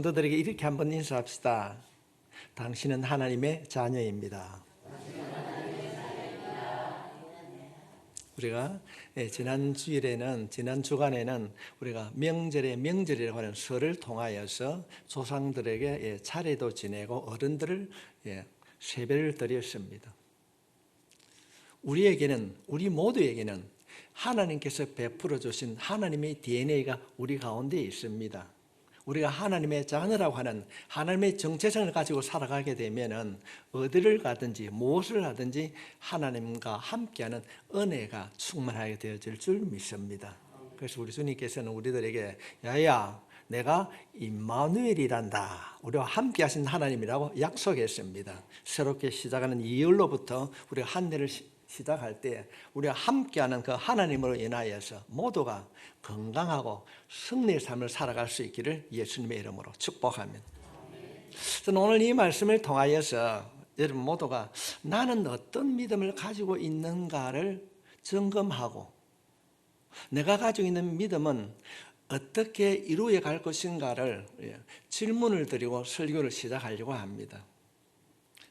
성도들에게 이렇게 한번 인사합시다. 당신은 하나님의 자녀입니다. 우리가 지난 주간에는 우리가 명절이라고 하는 설을 통하여서 조상들에게 차례도 지내고 어른들을 세배를 드렸습니다. 우리 모두에게는 하나님께서 베풀어 주신 하나님의 DNA가 우리 가운데 있습니다. 우리가 하나님의 자녀라고 하는 하나님의 정체성을 가지고 살아가게 되면은 어디를 가든지 무엇을 하든지 하나님과 함께하는 은혜가 충만하게 되어질 줄 믿습니다. 그래서 우리 주님께서는 우리들에게 야야 내가 임마누엘이란다, 우리와 함께 하신 하나님이라고 약속했습니다. 새롭게 시작하는 2월로부터 우리가 한 해를 시작할 때 우리가 함께하는 그 하나님으로 인하여서 모두가 건강하고 승리의 삶을 살아갈 수 있기를 예수님의 이름으로 축복합니다. 저는 오늘 이 말씀을 통하여서 여러분 모두가 나는 어떤 믿음을 가지고 있는가를 점검하고 내가 가지고 있는 믿음은 어떻게 이루어 갈 것인가를 질문을 드리고 설교를 시작하려고 합니다.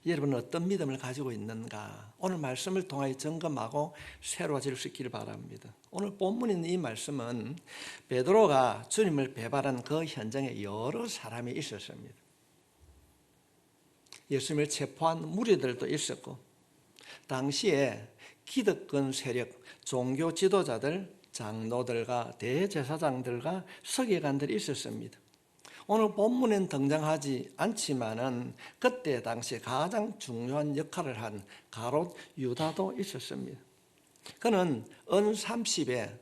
여러분은 어떤 믿음을 가지고 있는가? 오늘 말씀을 통하여 점검하고 새로워질 수 있기를 바랍니다. 오늘 본문에 있는 이 말씀은 베드로가 주님을 배반한 그 현장에 여러 사람이 있었습니다. 예수님을 체포한 무리들도 있었고 당시에 기득권 세력, 종교 지도자들, 장로들과 대제사장들과 서기관들이 있었습니다. 오늘 본문엔 등장하지 않지만은 그때 당시에 가장 중요한 역할을 한 가롯 유다도 있었습니다. 그는 은 30에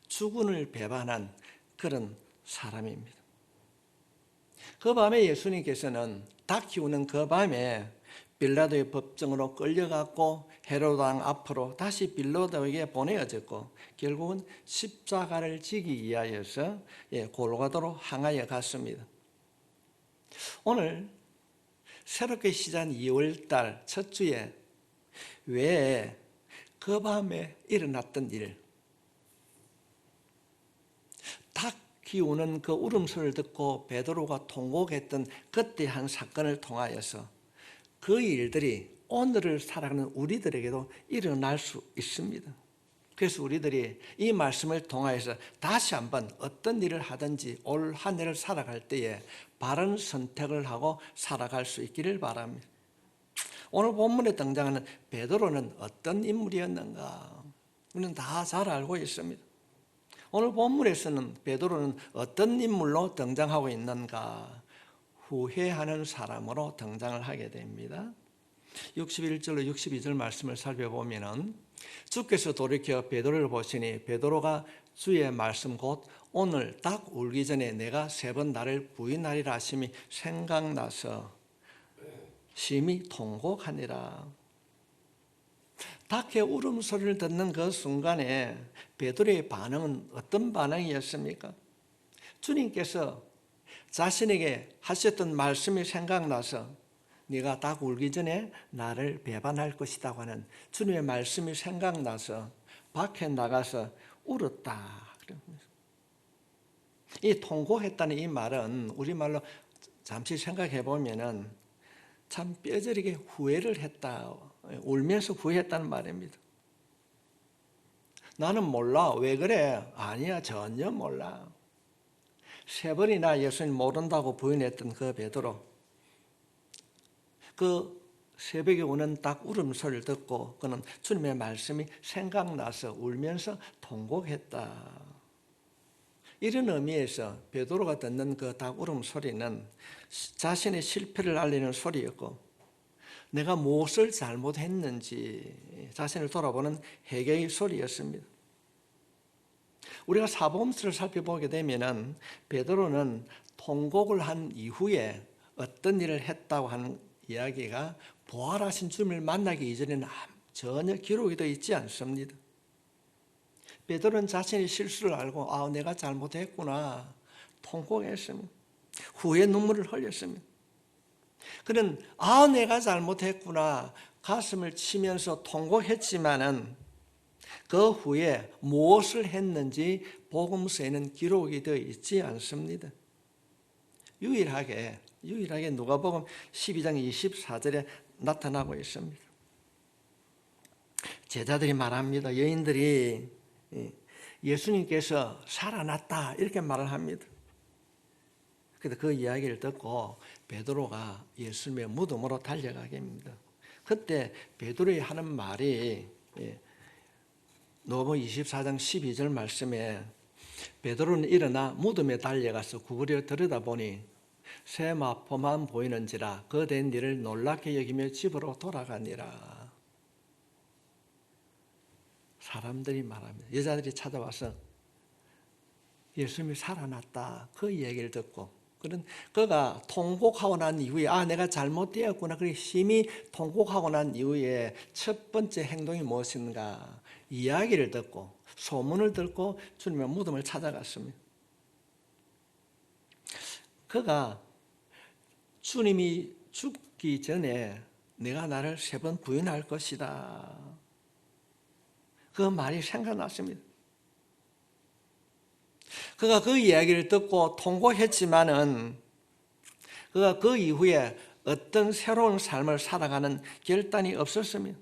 주군을 배반한 그런 사람입니다. 그 밤에 예수님께서는 닭 키우는 그 밤에 빌라도의 법정으로 끌려갔고 헤로드 왕 앞으로 다시 빌라도에게 보내어졌고 결국은 십자가를 지기 위하여서 골고다로 향하여 갔습니다. 오늘 새롭게 시작한 2월달 첫 주에 왜 그 밤에 일어났던 일, 닭 키우는 그 울음소리를 듣고 베드로가 통곡했던 그때 한 사건을 통하여서 그 일들이 오늘을 살아가는 우리들에게도 일어날 수 있습니다. 그래서 우리들이 이 말씀을 통하여서 다시 한번 어떤 일을 하든지 올 한 해를 살아갈 때에 바른 선택을 하고 살아갈 수 있기를 바랍니다. 오늘 본문에 등장하는 베드로는 어떤 인물이었는가? 우리는 다 잘 알고 있습니다. 오늘 본문에서는 베드로는 어떤 인물로 등장하고 있는가? 후회하는 사람으로 등장을 하게 됩니다. 61절로 62절 말씀을 살펴보면 주께서 돌이켜 베드로를 보시니 베드로가 주의 말씀 곧 오늘 딱 울기 전에 내가 3번 나를 부인하리라 하심이 생각나서 심히 통곡하니라. 닭의 울음소리를 듣는 그 순간에 베드로의 반응은 어떤 반응이었습니까? 주님께서 자신에게 하셨던 말씀이 생각나서 네가 닭 울기 전에 나를 배반할 것이라고 하는 주님의 말씀이 생각나서 밖에 나가서 울었다. 이 통곡했다는 이 말은 우리말로 잠시 생각해 보면은 참 뼈저리게 후회를 했다, 울면서 후회했다는 말입니다. 나는 몰라. 왜 그래? 아니야, 전혀 몰라. 3번이나 예수님 모른다고 부인했던 그 베드로, 그 새벽에 오는 닭 울음소리를 듣고 그는 주님의 말씀이 생각나서 울면서 통곡했다. 이런 의미에서 베드로가 듣는 그 닭 울음소리는 자신의 실패를 알리는 소리였고 내가 무엇을 잘못했는지 자신을 돌아보는 회개의 소리였습니다. 우리가 사복음서를 살펴보게 되면 베드로는 통곡을 한 이후에 어떤 일을 했다고 하는 이야기가 부활하신 주님을 만나기 이전에는 전혀 기록이 되어 있지 않습니다. 베드로는 자신의 실수를 알고 내가 잘못했구나 통곡했습니다. 후회 눈물을 흘렸습니다. 그는 내가 잘못했구나 가슴을 치면서 통곡했지만은 그 후에 무엇을 했는지 복음서에는 기록이 되어 있지 않습니다. 유일하게 누가복음 12장 24절에 나타나고 있습니다. 제자들이 말합니다. 여인들이 예수님께서 살아났다 이렇게 말을 합니다. 그런데 그 이야기를 듣고 베드로가 예수님의 무덤으로 달려가게 합니다. 그때 베드로가 하는 말이 누가복음 24장 12절 말씀에 베드로는 일어나 무덤에 달려가서 구부려 들여다보니 새 마포만 보이는지라 그 된 일을 놀랍게 여기며 집으로 돌아가니라. 사람들이 말합니다. 여자들이 찾아와서 예수님이 살아났다 그 얘기를 듣고 그가 통곡하고 난 이후에 내가 잘못되었구나 그렇게 심히 통곡하고 난 이후에 첫 번째 행동이 무엇인가 이야기를 듣고 소문을 듣고 주님의 무덤을 찾아갔습니다. 그가 주님이 죽기 전에 내가 나를 3번 부인할 것이다 그 말이 생각났습니다. 그가 그 이야기를 듣고 통곡했지만은 그가 그 이후에 어떤 새로운 삶을 살아가는 결단이 없었습니다.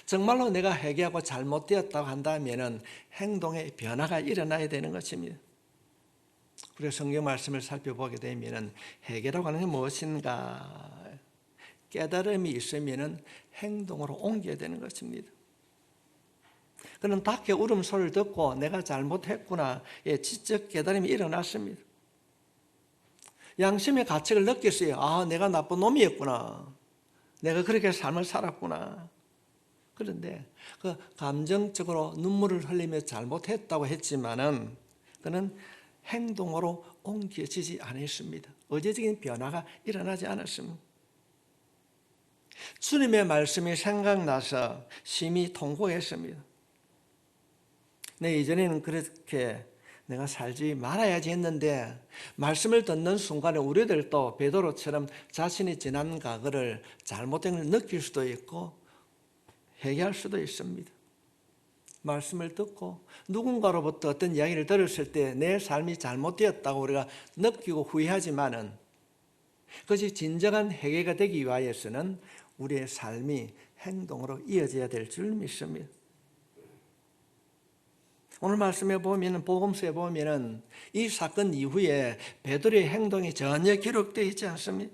정말로 내가 회개하고 잘못되었다고 한다면은 행동의 변화가 일어나야 되는 것입니다. 우리가 성경 말씀을 살펴보게 되면은 회개라고 하는 게 무엇인가 깨달음이 있으면은 행동으로 옮겨야 되는 것입니다. 그는 닭의 울음소리를 듣고 내가 잘못했구나 지적 깨달음이 일어났습니다. 양심의 가책을 느꼈어요. 내가 나쁜 놈이었구나. 내가 그렇게 삶을 살았구나. 그런데 그 감정적으로 눈물을 흘리며 잘못했다고 했지만은 그는 행동으로 옮겨지지 않았습니다. 의제적인 변화가 일어나지 않았습니다. 주님의 말씀이 생각나서 심히 통곡했습니다. 이전에는 그렇게 내가 살지 말아야지 했는데 말씀을 듣는 순간에 우리들도 베드로처럼 자신이 지난 과거를 잘못된 걸 느낄 수도 있고 회개할 수도 있습니다. 말씀을 듣고 누군가로부터 어떤 이야기를 들었을 때 내 삶이 잘못되었다고 우리가 느끼고 후회하지만은 그것이 진정한 회개가 되기 위하여서는 우리의 삶이 행동으로 이어져야 될 줄 믿습니다. 오늘 말씀에 보면 복음서에 보면은 이 사건 이후에 베드로의 행동이 전혀 기록되어 있지 않습니다.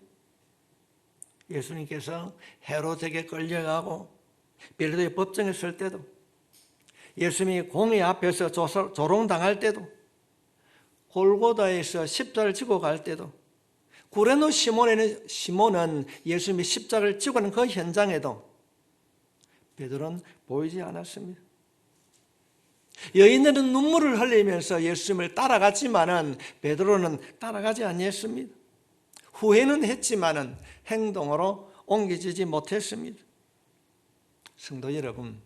예수님께서 헤롯에게 끌려가고 빌라도의 법정에 설 때도 예수님이 공의 앞에서 조롱당할 때도 골고다에서 십자가를 지고 갈 때도 구레네 시몬은 예수님이 십자가를 지고 가는 그 현장에도 베드로는 보이지 않았습니다. 여인들은 눈물을 흘리면서 예수님을 따라갔지만은 베드로는 따라가지 아니했습니다. 후회는 했지만은 행동으로 옮겨지지 못했습니다. 성도 여러분,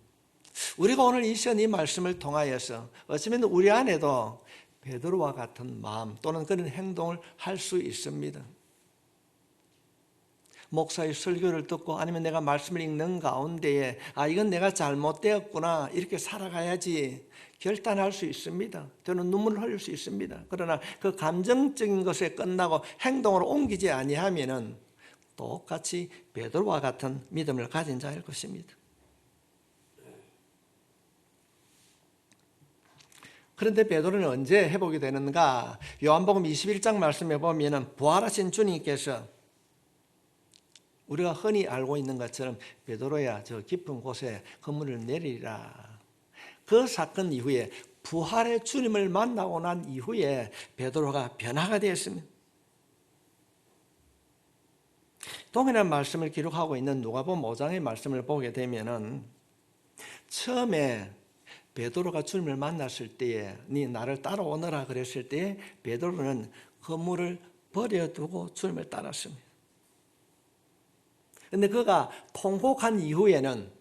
우리가 오늘 이 시간 이 말씀을 통하여서 어쩌면 우리 안에도 베드로와 같은 마음 또는 그런 행동을 할 수 있습니다. 목사의 설교를 듣고 아니면 내가 말씀을 읽는 가운데에 이건 내가 잘못되었구나 이렇게 살아가야지 결단할 수 있습니다. 때로는 눈물을 흘릴 수 있습니다. 그러나 그 감정적인 것에 끝나고 행동으로 옮기지 아니하면은 똑같이 베드로와 같은 믿음을 가진 자일 것입니다. 그런데 베드로는 언제 회복이 되는가? 요한복음 21장 말씀에 보면은 부활하신 주님께서 우리가 흔히 알고 있는 것처럼 베드로야 저 깊은 곳에 그물을 내리라. 그 사건 이후에 부활의 주님을 만나고 난 이후에 베드로가 변화가 되었습니다. 동일한 말씀을 기록하고 있는 누가복음 5장의 말씀을 보게 되면은 처음에 베드로가 주님을 만났을 때에 네 나를 따라오너라 그랬을 때에 베드로는 그물을 버려두고 주님을 따랐습니다. 그런데 그가 통곡한 이후에는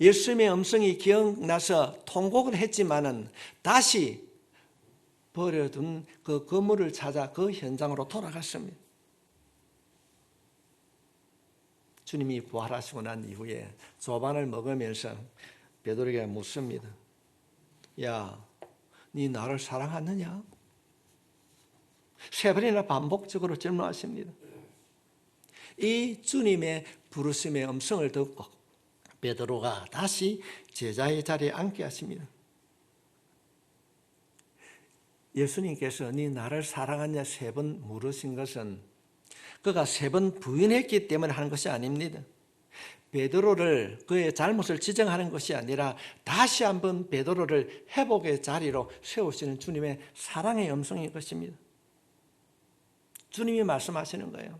예수님의 음성이 기억나서 통곡을 했지만은 다시 버려둔 그 그물을 찾아 그 현장으로 돌아갔습니다. 주님이 부활하시고 난 이후에 조반을 먹으면서 베드로에게 묻습니다. 야, 네 나를 사랑하느냐? 3번이나 반복적으로 질문하십니다. 이 주님의 부르심의 음성을 듣고 베드로가 다시 제자의 자리에 앉게 하십니다. 예수님께서 네 나를 사랑하냐 3번 물으신 것은 그가 3번 부인했기 때문에 하는 것이 아닙니다. 베드로를 그의 잘못을 지적하는 것이 아니라 다시 한번 베드로를 회복의 자리로 세우시는 주님의 사랑의 음성인 것입니다. 주님이 말씀하시는 거예요.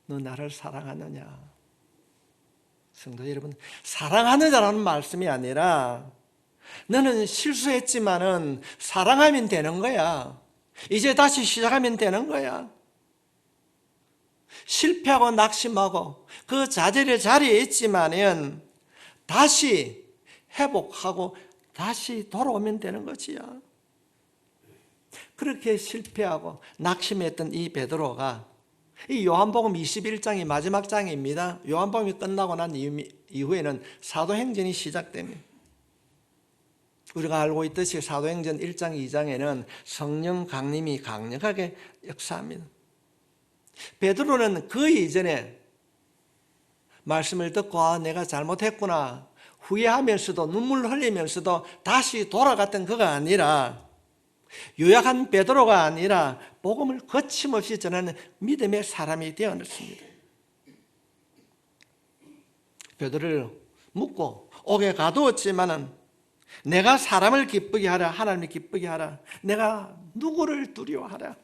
너 나를 사랑하느냐? 성도 여러분, 사랑하느냐라는 말씀이 아니라 너는 실수했지만은 사랑하면 되는 거야. 이제 다시 시작하면 되는 거야. 실패하고 낙심하고 그 자질의 자리에 있지만은 다시 회복하고 다시 돌아오면 되는 것이야. 그렇게 실패하고 낙심했던 이 베드로가 이 요한복음 21장이 마지막 장입니다. 요한복음이 끝나고 난 이후에는 사도행전이 시작됩니다. 우리가 알고 있듯이 사도행전 1장 2장에는 성령 강림이 강력하게 역사합니다. 베드로는 그 이전에 말씀을 듣고 내가 잘못했구나 후회하면서도 눈물 흘리면서도 다시 돌아갔던 그가 아니라 요약한 베드로가 아니라 복음을 거침없이 전하는 믿음의 사람이 되었습니다. 베드로를 묻고 옥에 가두었지만은 내가 사람을 기쁘게 하라, 하나님을 기쁘게 하라, 내가 누구를 두려워하라.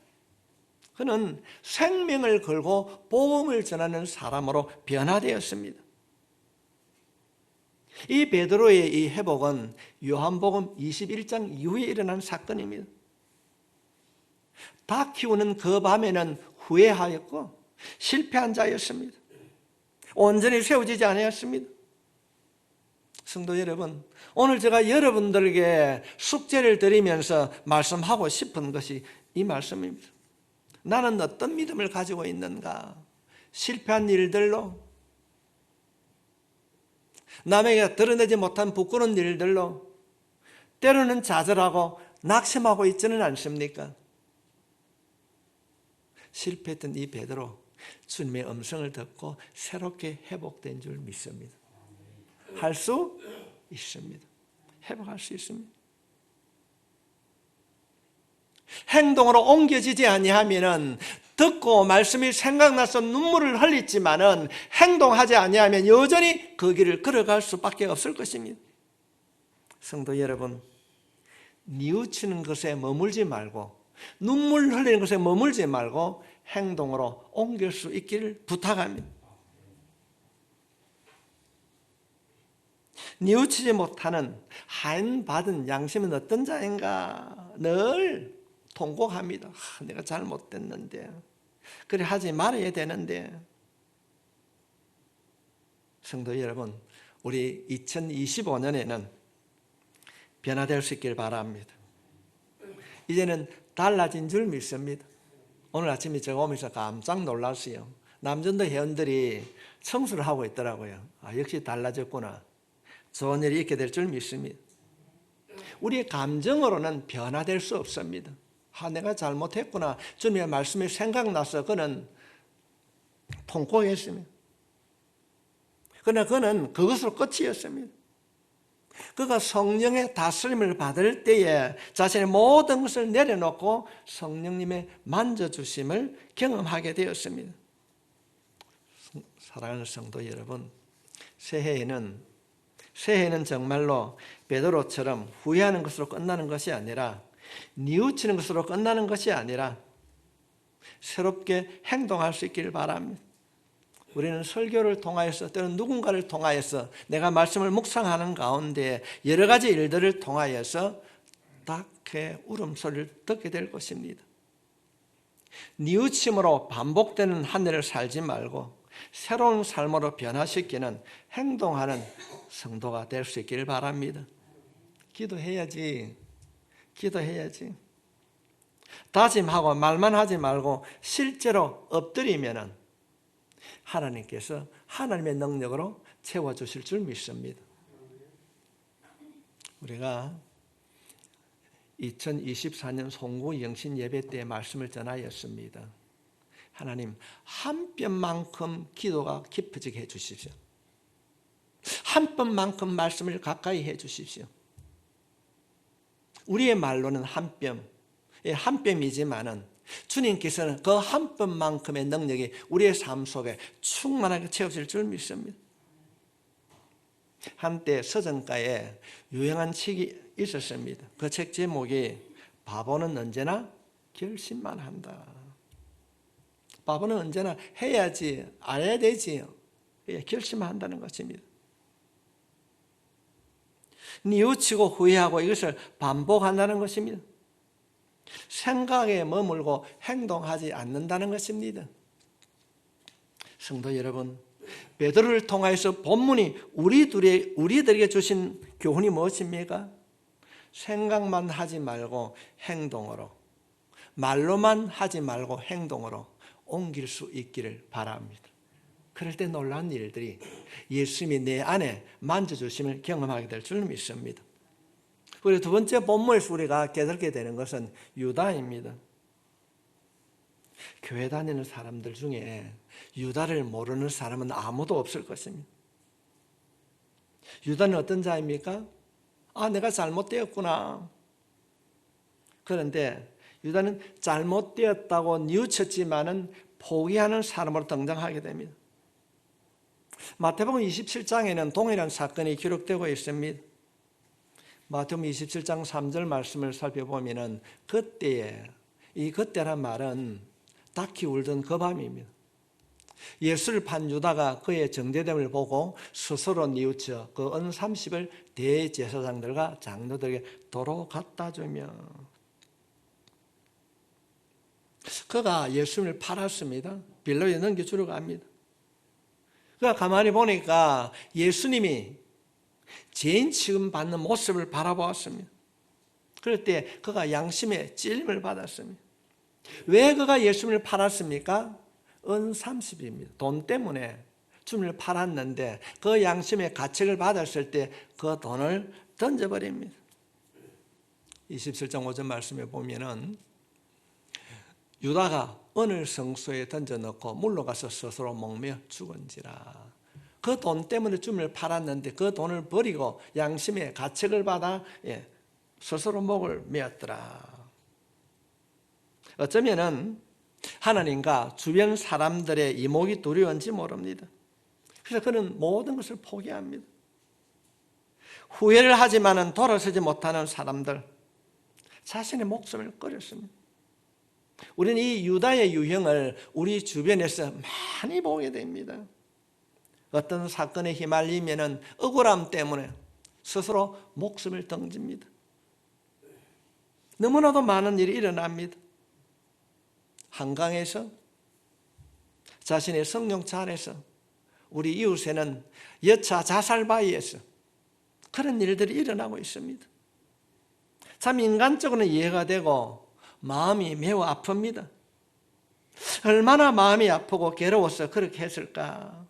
그는 생명을 걸고 복음을 전하는 사람으로 변화되었습니다. 이 베드로의 이 회복은 요한복음 21장 이후에 일어난 사건입니다. 닭 키우는 그 밤에는 후회하였고 실패한 자였습니다. 온전히 세워지지 않았습니다. 성도 여러분, 오늘 제가 여러분들에게 숙제를 드리면서 말씀하고 싶은 것이 이 말씀입니다. 나는 어떤 믿음을 가지고 있는가? 실패한 일들로, 남에게 드러내지 못한 부끄러운 일들로 때로는 좌절하고 낙심하고 있지는 않습니까? 실패했던 이 베드로 주님의 음성을 듣고 새롭게 회복된 줄 믿습니다. 할 수 있습니다. 회복할 수 있습니다. 행동으로 옮겨지지 아니하면은 듣고 말씀이 생각나서 눈물을 흘리지만은 행동하지 아니하면 여전히 그 길을 걸어갈 수밖에 없을 것입니다. 성도 여러분, 뉘우치는 것에 머물지 말고 눈물 흘리는 것에 머물지 말고 행동으로 옮길 수 있기를 부탁합니다. 뉘우치지 못하는 하인받은 양심은 어떤 자인가 늘 통곡합니다. 내가 잘못됐는데, 그래 하지 말아야 되는데. 성도 여러분, 우리 2025년에는 변화될 수 있길 바랍니다. 이제는 달라진 줄 믿습니다. 오늘 아침에 제가 오면서 깜짝 놀랐어요. 남전도 회원들이 청소를 하고 있더라고요. 역시 달라졌구나. 좋은 일이 있게 될 줄 믿습니다. 우리의 감정으로는 변화될 수 없습니다. 내가 잘못했구나. 주님의 말씀이 생각나서 그는 통곡했습니다. 그러나 그는 그것으로 끝이었습니다. 그가 성령의 다스림을 받을 때에 자신의 모든 것을 내려놓고 성령님의 만져주심을 경험하게 되었습니다. 사랑하는 성도 여러분, 새해에는 정말로 베드로처럼 후회하는 것으로 끝나는 것이 아니라 뉘우치는 것으로 끝나는 것이 아니라 새롭게 행동할 수 있기를 바랍니다. 우리는 설교를 통하여서 때로는 누군가를 통하여서 내가 말씀을 묵상하는 가운데 여러 가지 일들을 통하여서 딱히 울음소리를 듣게 될 것입니다. 뉘우침으로 반복되는 한 해를 살지 말고 새로운 삶으로 변화시키는 행동하는 성도가 될 수 있기를 바랍니다. 기도해야지. 다짐하고 말만 하지 말고 실제로 엎드리면은 하나님께서 하나님의 능력으로 채워주실 줄 믿습니다. 우리가 2024년 송구 영신 예배 때 말씀을 전하였습니다. 하나님, 한 뼘만큼 기도가 깊어지게 해 주십시오. 한 뼘만큼 말씀을 가까이 해 주십시오. 우리의 말로는 한 뼘, 한 뼘이지만은 주님께서는 그 한 뼘만큼의 능력이 우리의 삶 속에 충만하게 채워질 줄 믿습니다. 한때 서점가에 유행한 책이 있었습니다. 그 책 제목이 바보는 언제나 결심만 한다. 바보는 언제나 해야지, 알아야 되지, 결심만 한다는 것입니다. 뉘우치고 후회하고 이것을 반복한다는 것입니다. 생각에 머물고 행동하지 않는다는 것입니다. 성도 여러분, 베드로를 통하여서 본문이 우리들에게 주신 교훈이 무엇입니까? 생각만 하지 말고 행동으로, 말로만 하지 말고 행동으로 옮길 수 있기를 바랍니다. 그럴 때 놀라운 일들이 예수님이 내 안에 만져주심을 경험하게 될 줄 믿습니다. 그리고 두 번째 본문에서 우리가 깨닫게 되는 것은 유다입니다. 교회 다니는 사람들 중에 유다를 모르는 사람은 아무도 없을 것입니다. 유다는 어떤 자입니까? 내가 잘못되었구나. 그런데 유다는 잘못되었다고 뉘우쳤지만은 포기하는 사람으로 등장하게 됩니다. 마태복음 27장에는 동일한 사건이 기록되고 있습니다. 마태복음 27장 3절 말씀을 살펴보면은 그때에, 이 그때란 말은 닭이 울던 그 밤입니다. 예수를 판 유다가 그의 정죄됨을 보고 스스로 뉘우쳐 그 은 30을 대제사장들과 장로들에게 도로 갖다 주며, 그가 예수님을 팔았습니다. 빌로에 넘겨주려고 합니다. 그가 가만히 보니까 예수님이 죄인 취급받는 모습을 바라보았습니다. 그럴 때 그가 양심의 찔림을 받았습니다. 왜 그가 예수님을 팔았습니까? 은 30입니다. 돈 때문에 주님을 팔았는데 그 양심의 가책을 받았을 때 그 돈을 던져버립니다. 27장 5절 말씀에 보면은 유다가 은을 성소에 던져넣고 물러가서 스스로 목매어 죽은지라. 그 돈 때문에 주님을 팔았는데 그 돈을 버리고 양심의 가책을 받아 스스로 목을 메었더라. 어쩌면은 하나님과 주변 사람들의 이목이 두려운지 모릅니다. 그래서 그는 모든 것을 포기합니다. 후회를 하지만은 돌아서지 못하는 사람들, 자신의 목숨을 끊었습니다. 우리는 이 유다의 유형을 우리 주변에서 많이 보게 됩니다. 어떤 사건에 휘말리면은 억울함 때문에 스스로 목숨을 던집니다. 너무나도 많은 일이 일어납니다. 한강에서, 자신의 성령차 안에서, 우리 이웃에는 여차 자살 바위에서 그런 일들이 일어나고 있습니다. 참 인간적으로는 이해가 되고 마음이 매우 아픕니다. 얼마나 마음이 아프고 괴로워서 그렇게 했을까?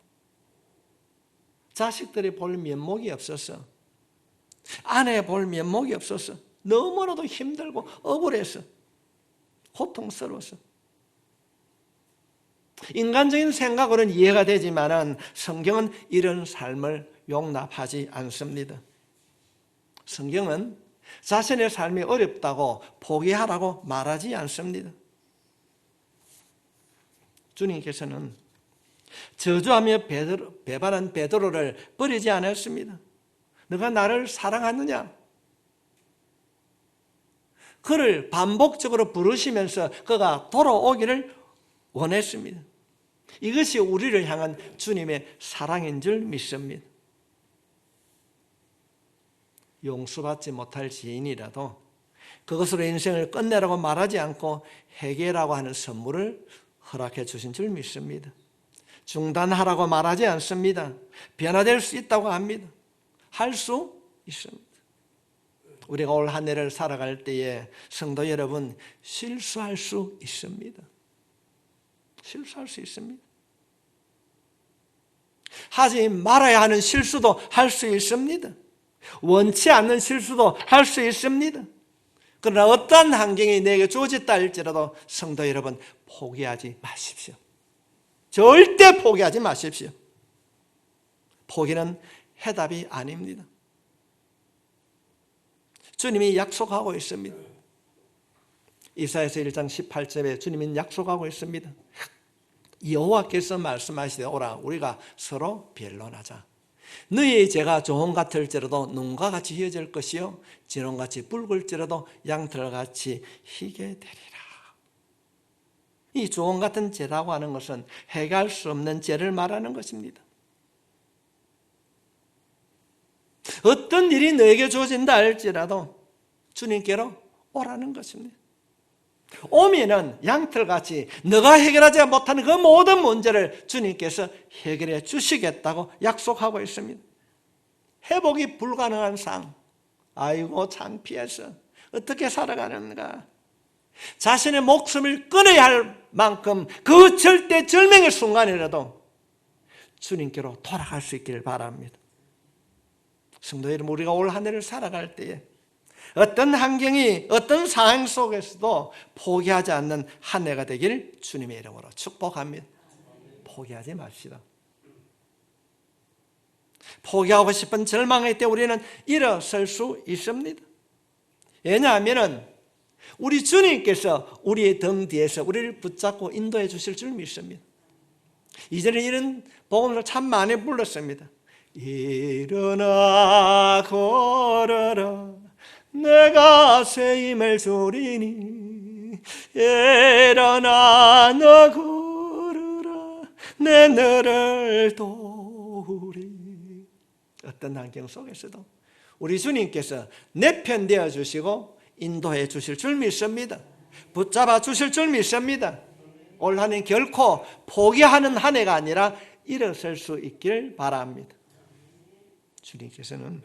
자식들이 볼 면목이 없어서, 아내 볼 면목이 없어서, 너무나도 힘들고 억울해서, 고통스러워서. 인간적인 생각으로는 이해가 되지만 성경은 이런 삶을 용납하지 않습니다. 성경은 자신의 삶이 어렵다고 포기하라고 말하지 않습니다. 주님께서는 저주하며 배반한 베드로를 버리지 않았습니다. 너가 나를 사랑하느냐? 그를 반복적으로 부르시면서 그가 돌아오기를 원했습니다. 이것이 우리를 향한 주님의 사랑인 줄 믿습니다. 용서받지 못할 지인이라도 그것으로 인생을 끝내라고 말하지 않고 해결하라고 하는 선물을 허락해 주신 줄 믿습니다. 중단하라고 말하지 않습니다. 변화될 수 있다고 합니다. 할 수 있습니다. 우리가 올 한 해를 살아갈 때에 성도 여러분, 실수할 수 있습니다. 실수할 수 있습니다. 하지 말아야 하는 실수도 할 수 있습니다. 원치 않는 실수도 할 수 있습니다. 그러나 어떠한 환경이 내게 주어졌다 할지라도 성도 여러분, 포기하지 마십시오. 절대 포기하지 마십시오. 포기는 해답이 아닙니다. 주님이 약속하고 있습니다. 이사야서 1장 18절에 주님은 약속하고 있습니다. 여호와께서 말씀하시되 오라 우리가 서로 변론하자. 너희의 죄가 조홍 같을지라도 눈과 같이 희어질 것이요 진홍같이 붉을지라도 양털같이 희게 되리라. 이 조홍 같은 죄라고 하는 것은 해결할 수 없는 죄를 말하는 것입니다. 어떤 일이 너에게 주어진다 할지라도 주님께로 오라는 것입니다. 오면은 양털같이 너가 해결하지 못하는 그 모든 문제를 주님께서 해결해 주시겠다고 약속하고 있습니다. 회복이 불가능한 상, 아이고 창피해서 어떻게 살아가는가, 자신의 목숨을 끊어야 할 만큼 그 절대절명의 순간이라도 주님께로 돌아갈 수 있기를 바랍니다. 성도 여러분, 우리가 올 한 해를 살아갈 때에 어떤 환경이 어떤 상황 속에서도 포기하지 않는 한 해가 되길 주님의 이름으로 축복합니다. 포기하지 맙시다. 포기하고 싶은 절망할 때 우리는 일어설 수 있습니다. 왜냐하면 우리 주님께서 우리의 등 뒤에서 우리를 붙잡고 인도해 주실 줄 믿습니다. 이전에 이런 복음을 참 많이 불렀습니다. 일어나 걸어라 내가 새 힘을 주리니 일어나 너 걸어라 내 너를 도우리. 어떤 환경 속에서도 우리 주님께서 내 편 되어 주시고 인도해 주실 줄 믿습니다. 붙잡아 주실 줄 믿습니다. 올 한 해 결코 포기하는 한 해가 아니라 일어설 수 있길 바랍니다. 주님께서는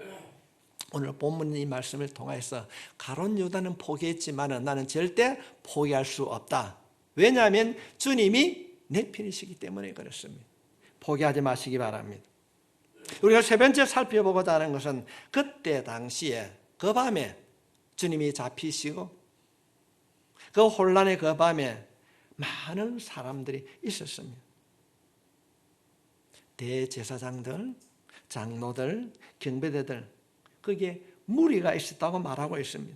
오늘 본문 이 말씀을 통해서 가룟 유다는 포기했지만 나는 절대 포기할 수 없다. 왜냐하면 주님이 내 편이시기 때문에 그렇습니다. 포기하지 마시기 바랍니다. 우리가 세 번째 살펴보고자 하는 것은 그때 당시에 그 밤에 주님이 잡히시고 그 혼란의 그 밤에 많은 사람들이 있었습니다. 대제사장들, 장로들, 경배대들, 거기에 무리가 있었다고 말하고 있습니다.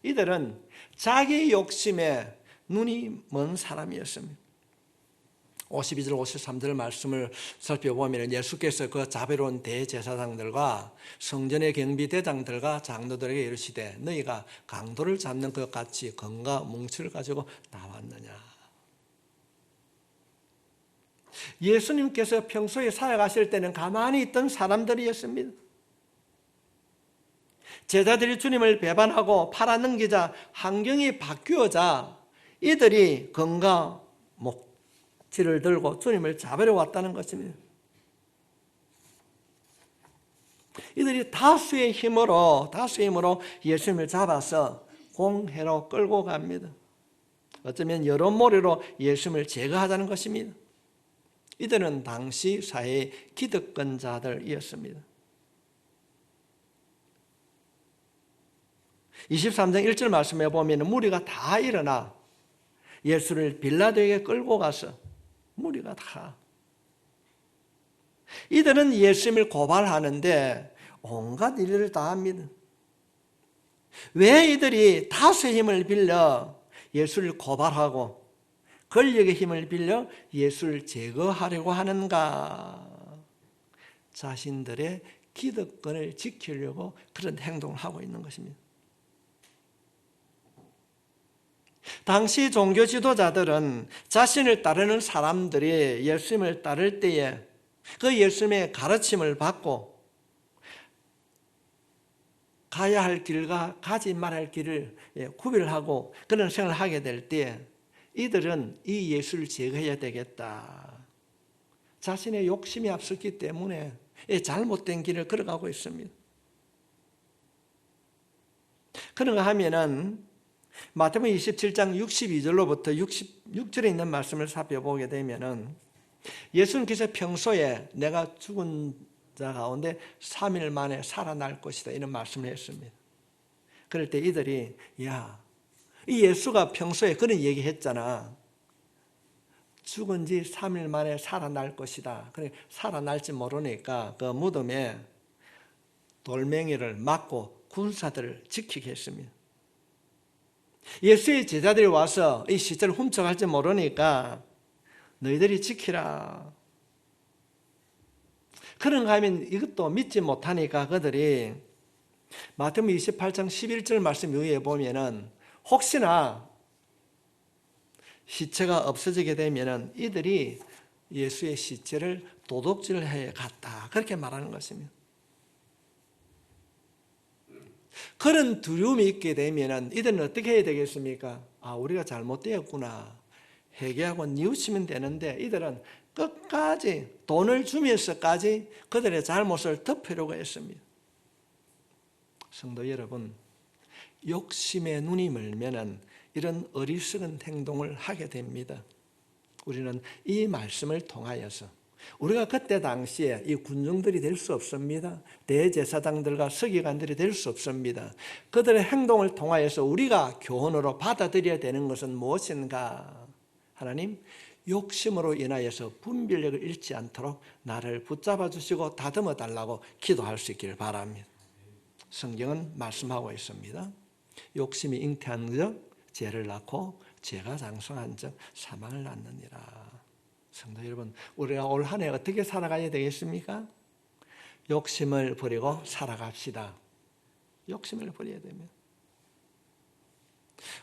이들은 자기 욕심에 눈이 먼 사람이었습니다. 52절 53절 말씀을 살펴보면 예수께서 그 자비로운 대제사장들과 성전의 경비대장들과 장로들에게 이르시되 너희가 강도를 잡는 것 같이 금과 뭉치를 가지고 나왔느냐. 예수님께서 평소에 살아가실 때는 가만히 있던 사람들이었습니다. 제자들이 주님을 배반하고 팔아넘기자 환경이 바뀌어자 이들이 금과 목치를 들고 주님을 잡으려 왔다는 것입니다. 이들이 다수의 힘으로 예수님을 잡아서 공회로 끌고 갑니다. 어쩌면 여러 모래로 예수님을 제거하자는 것입니다. 이들은 당시 사회의 기득권자들이었습니다. 23장 1절 말씀에 보면 무리가 다 일어나 예수를 빌라도에게 끌고 가서 무리가 다 이들은 예수님을 고발하는데 온갖 일을 다 합니다. 왜 이들이 다수의 힘을 빌려 예수를 고발하고 권력의 힘을 빌려 예수를 제거하려고 하는가? 자신들의 기득권을 지키려고 그런 행동을 하고 있는 것입니다. 당시 종교 지도자들은 자신을 따르는 사람들이 예수님을 따를 때에 그 예수님의 가르침을 받고 가야 할 길과 가지 말할 길을 구별하고 그런 생활을 하게 될 때 이들은 이 예수를 제거해야 되겠다. 자신의 욕심이 앞섰기 때문에 잘못된 길을 걸어가고 있습니다. 그런가 하면은 마태복음 27장 62절로부터 66절에 있는 말씀을 살펴보게 되면은 예수님께서 평소에 내가 죽은 자 가운데 3일 만에 살아날 것이다 이런 말씀을 했습니다. 그럴 때 이들이 야, 이 예수가 평소에 그런 얘기했잖아. 죽은 지 3일 만에 살아날 것이다. 그래, 살아날지 모르니까 그 무덤에 돌멩이를 막고 군사들을 지키게 했습니다. 예수의 제자들이 와서 이 시체를 훔쳐갈지 모르니까 너희들이 지키라. 그런가 하면 이것도 믿지 못하니까 그들이 마태복음 28장 11절 말씀 위에 보면은 혹시나 시체가 없어지게 되면은 이들이 예수의 시체를 도둑질해 갔다. 그렇게 말하는 것입니다. 그런 두려움이 있게 되면은 이들은 어떻게 해야 되겠습니까? 우리가 잘못되었구나. 회개하고 뉘우치면 되는데 이들은 끝까지 돈을 주면서까지 그들의 잘못을 덮으려고 했습니다. 성도 여러분, 욕심에 눈이 멀면은 이런 어리석은 행동을 하게 됩니다. 우리는 이 말씀을 통하여서 우리가 그때 당시에 이 군중들이 될 수 없습니다. 대제사장들과 서기관들이 될 수 없습니다. 그들의 행동을 통하여서 우리가 교훈으로 받아들여야 되는 것은 무엇인가? 하나님, 욕심으로 인하여서 분별력을 잃지 않도록 나를 붙잡아 주시고 다듬어 달라고 기도할 수 있기를 바랍니다. 성경은 말씀하고 있습니다. 욕심이 잉태한 적 죄를 낳고 죄가 장성한 적 사망을 낳느니라. 성도 여러분, 우리가 올 한 해 어떻게 살아가야 되겠습니까? 욕심을 버리고 살아갑시다. 욕심을 버려야 됩니다.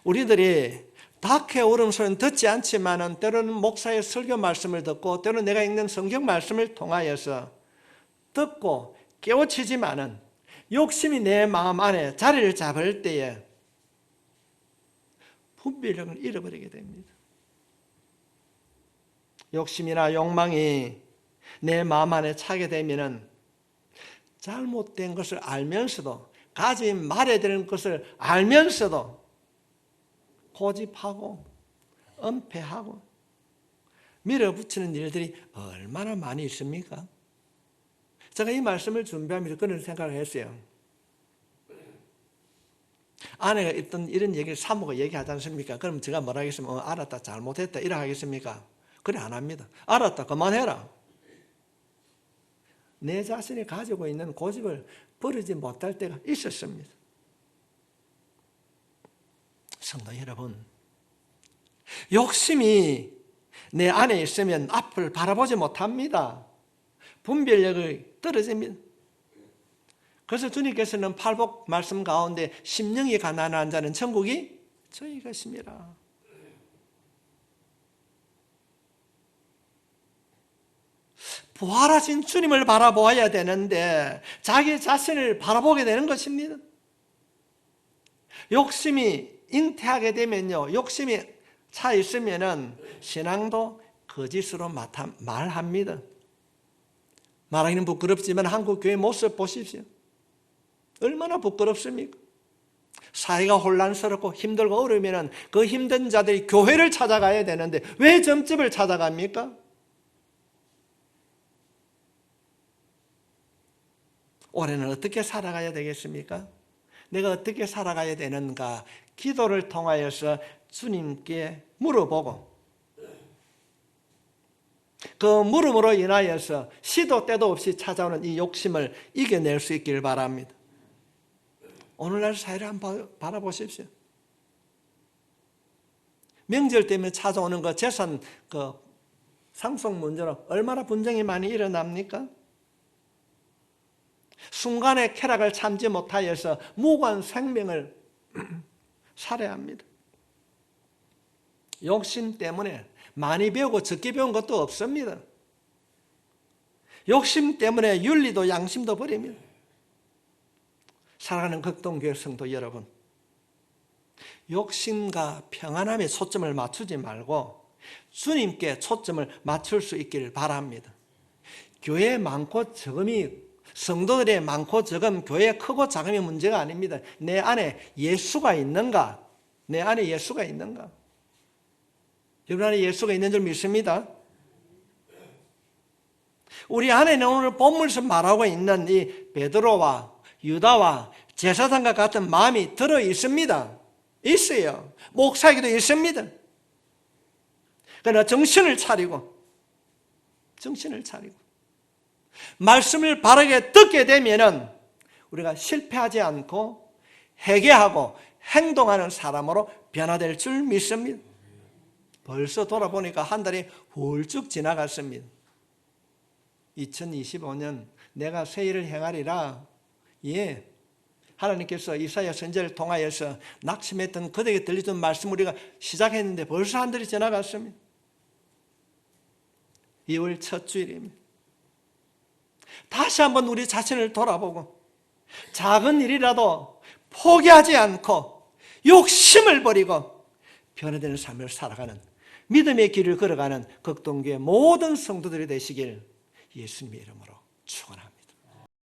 우리들이 닭의 울음소리는 듣지 않지만은 때로는 목사의 설교 말씀을 듣고 때로는 내가 읽는 성경 말씀을 통하여서 듣고 깨우치지만은 욕심이 내 마음 안에 자리를 잡을 때에 분별력을 잃어버리게 됩니다. 욕심이나 욕망이 내 마음 안에 차게 되면은 잘못된 것을 알면서도 가지 말아야 되는 것을 알면서도 고집하고 은폐하고 밀어붙이는 일들이 얼마나 많이 있습니까? 제가 이 말씀을 준비하면서 그런 생각을 했어요. 아내가 있던 이런 얘기를 사모가 얘기하지 않습니까? 그럼 제가 뭐라 하겠습니까? 알았다, 잘못했다 이라 하겠습니까? 그래 안 합니다. 알았다, 그만해라. 내 자신이 가지고 있는 고집을 버리지 못할 때가 있었습니다. 성도 여러분, 욕심이 내 안에 있으면 앞을 바라보지 못합니다. 분별력이 떨어집니다. 그래서 주님께서는 팔복 말씀 가운데 심령이 가난한 자는 천국이 저희 것입니다. 부활하신 주님을 바라보아야 되는데 자기 자신을 바라보게 되는 것입니다. 욕심이 잉태하게 되면요, 욕심이 차 있으면은 신앙도 거짓으로 말합니다. 말하기는 부끄럽지만 한국 교회 모습 보십시오. 얼마나 부끄럽습니까? 사회가 혼란스럽고 힘들고 어려우면 그 힘든 자들이 교회를 찾아가야 되는데 왜 점집을 찾아갑니까? 올해는 어떻게 살아가야 되겠습니까? 내가 어떻게 살아가야 되는가? 기도를 통하여서 주님께 물어보고 그 물음으로 인하여서 시도 때도 없이 찾아오는 이 욕심을 이겨낼 수 있기를 바랍니다. 오늘날 사회를 한번 바라보십시오. 명절 때문에 찾아오는 그 재산 상속 문제로 얼마나 분쟁이 많이 일어납니까? 순간의 쾌락을 참지 못하여서 무고한 생명을 살해합니다. 욕심 때문에 많이 배우고 적게 배운 것도 없습니다. 욕심 때문에 윤리도 양심도 버립니다. 사랑하는 극동교회 성도 여러분, 욕심과 평안함에 초점을 맞추지 말고 주님께 초점을 맞출 수 있기를 바랍니다. 교회 많고 적음이 성도들의 많고 적음, 교회 크고 작음이 문제가 아닙니다. 내 안에 예수가 있는가? 내 안에 예수가 있는가? 여러분 안에 예수가 있는 줄 믿습니다. 우리 안에는 오늘 본문에서 말하고 있는 이 베드로와 유다와 제사장과 같은 마음이 들어 있습니다. 있어요. 목사에게도 있습니다. 그러나 정신을 차리고 말씀을 바르게 듣게 되면은 우리가 실패하지 않고 회개하고 행동하는 사람으로 변화될 줄 믿습니다. 벌써 돌아보니까 한 달이 훌쩍 지나갔습니다. 2025년 내가 새 일을 행하리라. 예, 하나님께서 이사야 선지자를 통하여서 낙심했던 그들에게 들리던 말씀 우리가 시작했는데 벌써 한 달이 지나갔습니다. 2월 첫 주일입니다. 다시 한번 우리 자신을 돌아보고 작은 일이라도 포기하지 않고 욕심을 버리고 변화되는 삶을 살아가는 믿음의 길을 걸어가는 극동교의 모든 성도들이 되시길 예수님의 이름으로 축원합니다.